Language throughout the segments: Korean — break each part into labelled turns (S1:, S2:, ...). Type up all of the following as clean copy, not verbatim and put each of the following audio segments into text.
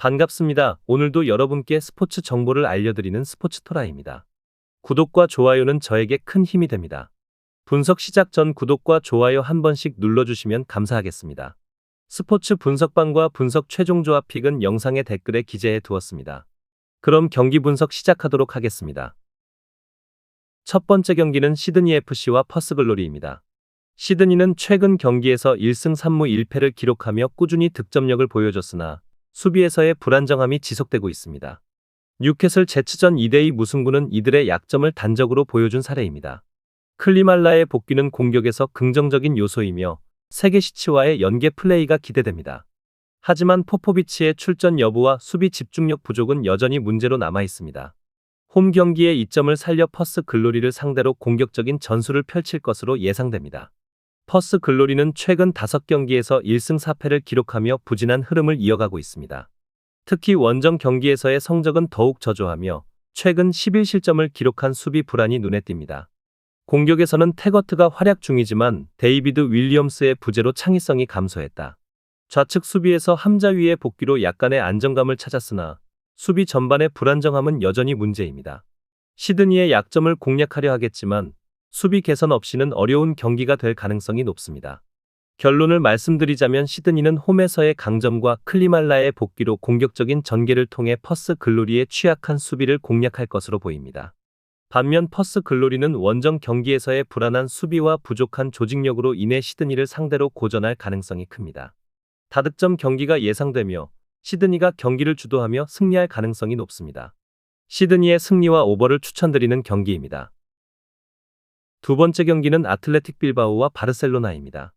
S1: 반갑습니다. 오늘도 여러분께 스포츠 정보를 알려드리는 스포츠토라입니다. 구독과 좋아요는 저에게 큰 힘이 됩니다. 분석 시작 전 구독과 좋아요 한 번씩 눌러주시면 감사하겠습니다. 스포츠 분석방과 분석 최종 조합 픽은 영상의 댓글에 기재해 두었습니다. 그럼 경기 분석 시작하도록 하겠습니다. 첫 번째 경기는 시드니 FC와 퍼스 글로리입니다. 시드니는 최근 경기에서 1승 3무 1패를 기록하며 꾸준히 득점력을 보여줬으나 수비에서의 불안정함이 지속되고 있습니다. 뉴캐슬 제츠전 2대2 무승부는 이들의 약점을 단적으로 보여준 사례입니다. 클리말라의 복귀는 공격에서 긍정적인 요소이며 세게시치와의 연계 플레이가 기대됩니다. 하지만 포포비치의 출전 여부와 수비 집중력 부족은 여전히 문제로 남아 있습니다. 홈 경기의 이점을 살려 퍼스 글로리를 상대로 공격적인 전술을 펼칠 것으로 예상됩니다. 퍼스 글로리는 최근 5경기에서 1승 4패를 기록하며 부진한 흐름을 이어가고 있습니다. 특히 원정 경기에서의 성적은 더욱 저조하며 최근 11실점을 기록한 수비 불안이 눈에 띕니다. 공격에서는 태거트가 활약 중이지만 데이비드 윌리엄스의 부재로 창의성이 감소했다. 좌측 수비에서 함자위의 복귀로 약간의 안정감을 찾았으나 수비 전반의 불안정함은 여전히 문제입니다. 시드니의 약점을 공략하려 하겠지만 수비 개선 없이는 어려운 경기가 될 가능성이 높습니다. 결론을 말씀드리자면 시드니는 홈에서의 강점과 클리말라의 복귀로 공격적인 전개를 통해 퍼스 글로리의 취약한 수비를 공략할 것으로 보입니다. 반면 퍼스 글로리는 원정 경기에서의 불안한 수비와 부족한 조직력으로 인해 시드니를 상대로 고전할 가능성이 큽니다. 다득점 경기가 예상되며 시드니가 경기를 주도하며 승리할 가능성이 높습니다. 시드니의 승리와 오버를 추천드리는 경기입니다. 두 번째 경기는 아틀레틱 빌바오와 바르셀로나입니다.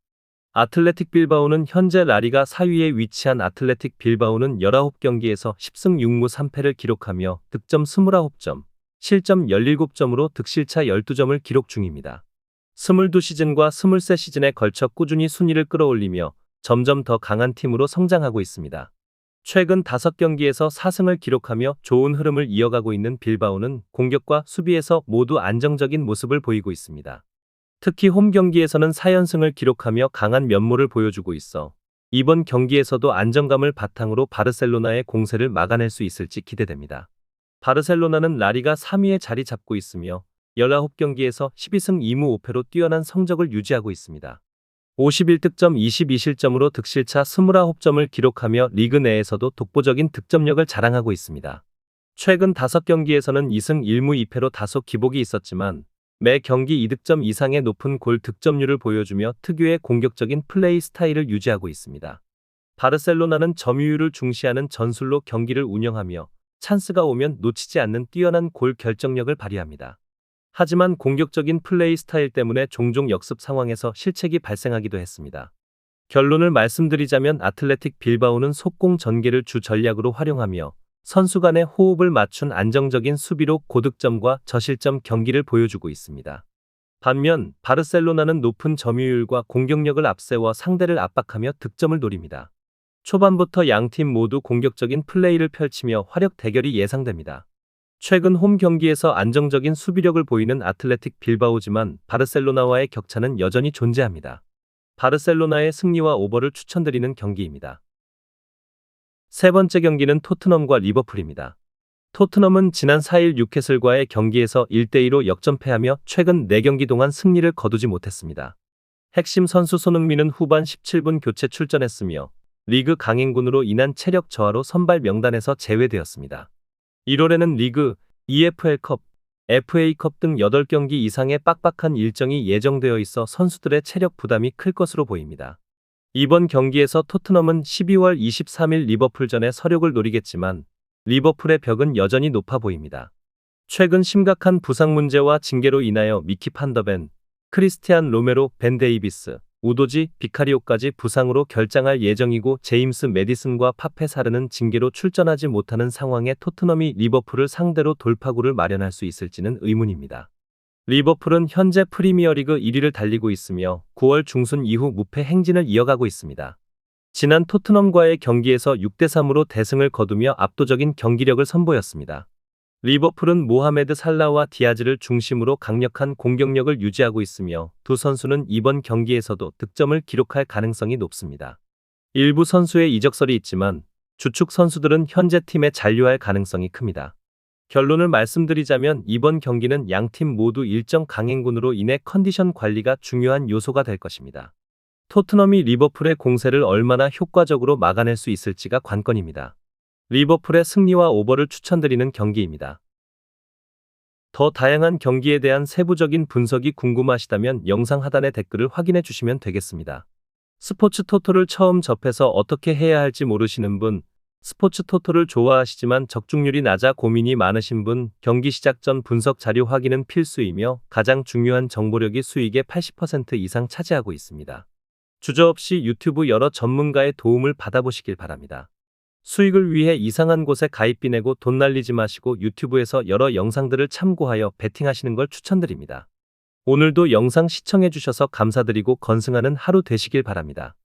S1: 아틀레틱 빌바오는 현재 라리가 4위에 위치한 아틀레틱 빌바오는 19경기에서 10승 6무 3패를 기록하며 득점 29점, 실점 17점으로 득실차 12점을 기록 중입니다. 22시즌과 23시즌에 걸쳐 꾸준히 순위를 끌어올리며 점점 더 강한 팀으로 성장하고 있습니다. 최근 5경기에서 4승을 기록하며 좋은 흐름을 이어가고 있는 빌바오는 공격과 수비에서 모두 안정적인 모습을 보이고 있습니다. 특히 홈 경기에서는 4연승을 기록하며 강한 면모를 보여주고 있어 이번 경기에서도 안정감을 바탕으로 바르셀로나의 공세를 막아낼 수 있을지 기대됩니다. 바르셀로나는 라리가 3위에 자리 잡고 있으며 19경기에서 12승 2무 5패로 뛰어난 성적을 유지하고 있습니다. 51득점 22실점으로 득실차 29점을 기록하며 리그 내에서도 독보적인 득점력을 자랑하고 있습니다. 최근 5경기에서는 2승 1무 2패로 다소 기복이 있었지만 매 경기 2득점 이상의 높은 골 득점률을 보여주며 특유의 공격적인 플레이 스타일을 유지하고 있습니다. 바르셀로나는 점유율을 중시하는 전술로 경기를 운영하며 찬스가 오면 놓치지 않는 뛰어난 골 결정력을 발휘합니다. 하지만 공격적인 플레이 스타일 때문에 종종 역습 상황에서 실책이 발생하기도 했습니다. 결론을 말씀드리자면 아틀레틱 빌바오는 속공 전개를 주 전략으로 활용하며 선수 간의 호흡을 맞춘 안정적인 수비로 고득점과 저실점 경기를 보여주고 있습니다. 반면 바르셀로나는 높은 점유율과 공격력을 앞세워 상대를 압박하며 득점을 노립니다. 초반부터 양팀 모두 공격적인 플레이를 펼치며 화력 대결이 예상됩니다. 최근 홈 경기에서 안정적인 수비력을 보이는 아틀레틱 빌바오지만 바르셀로나와의 격차는 여전히 존재합니다. 바르셀로나의 승리와 오버를 추천드리는 경기입니다. 세 번째 경기는 토트넘과 리버풀입니다. 토트넘은 지난 4일 뉴캐슬과의 경기에서 1대2로 역전패하며 최근 4경기 동안 승리를 거두지 못했습니다. 핵심 선수 손흥민은 후반 17분 교체 출전했으며 리그 강행군으로 인한 체력 저하로 선발 명단에서 제외되었습니다. 1월에는 리그, EFL컵, FA컵 등 8경기 이상의 빡빡한 일정이 예정되어 있어 선수들의 체력 부담이 클 것으로 보입니다. 이번 경기에서 토트넘은 12월 23일 리버풀전에 서력을 노리겠지만 리버풀의 벽은 여전히 높아 보입니다. 최근 심각한 부상 문제와 징계로 인하여 미키 판더벤, 크리스티안 로메로, 벤 데이비스, 우도지, 비카리오까지 부상으로 결장할 예정이고 제임스 매디슨과 파페 사르는 징계로 출전하지 못하는 상황에 토트넘이 리버풀을 상대로 돌파구를 마련할 수 있을지는 의문입니다. 리버풀은 현재 프리미어리그 1위를 달리고 있으며 9월 중순 이후 무패 행진을 이어가고 있습니다. 지난 토트넘과의 경기에서 6대3으로 대승을 거두며 압도적인 경기력을 선보였습니다. 리버풀은 모하메드 살라와 디아즈를 중심으로 강력한 공격력을 유지하고 있으며 두 선수는 이번 경기에서도 득점을 기록할 가능성이 높습니다. 일부 선수의 이적설이 있지만 주축 선수들은 현재 팀에 잔류할 가능성이 큽니다. 결론을 말씀드리자면 이번 경기는 양팀 모두 일정 강행군으로 인해 컨디션 관리가 중요한 요소가 될 것입니다. 토트넘이 리버풀의 공세를 얼마나 효과적으로 막아낼 수 있을지가 관건입니다. 리버풀의 승리와 오버를 추천드리는 경기입니다. 더 다양한 경기에 대한 세부적인 분석이 궁금하시다면 영상 하단의 댓글을 확인해 주시면 되겠습니다. 스포츠 토토를 처음 접해서 어떻게 해야 할지 모르시는 분, 스포츠 토토를 좋아하시지만 적중률이 낮아 고민이 많으신 분, 경기 시작 전 분석 자료 확인은 필수이며 가장 중요한 정보력이 수익의 80% 이상 차지하고 있습니다. 주저없이 유튜브 여러 전문가의 도움을 받아보시길 바랍니다. 수익을 위해 이상한 곳에 가입비 내고 돈 날리지 마시고 유튜브에서 여러 영상들을 참고하여 베팅하시는 걸 추천드립니다. 오늘도 영상 시청해 주셔서 감사드리고 건승하는 하루 되시길 바랍니다.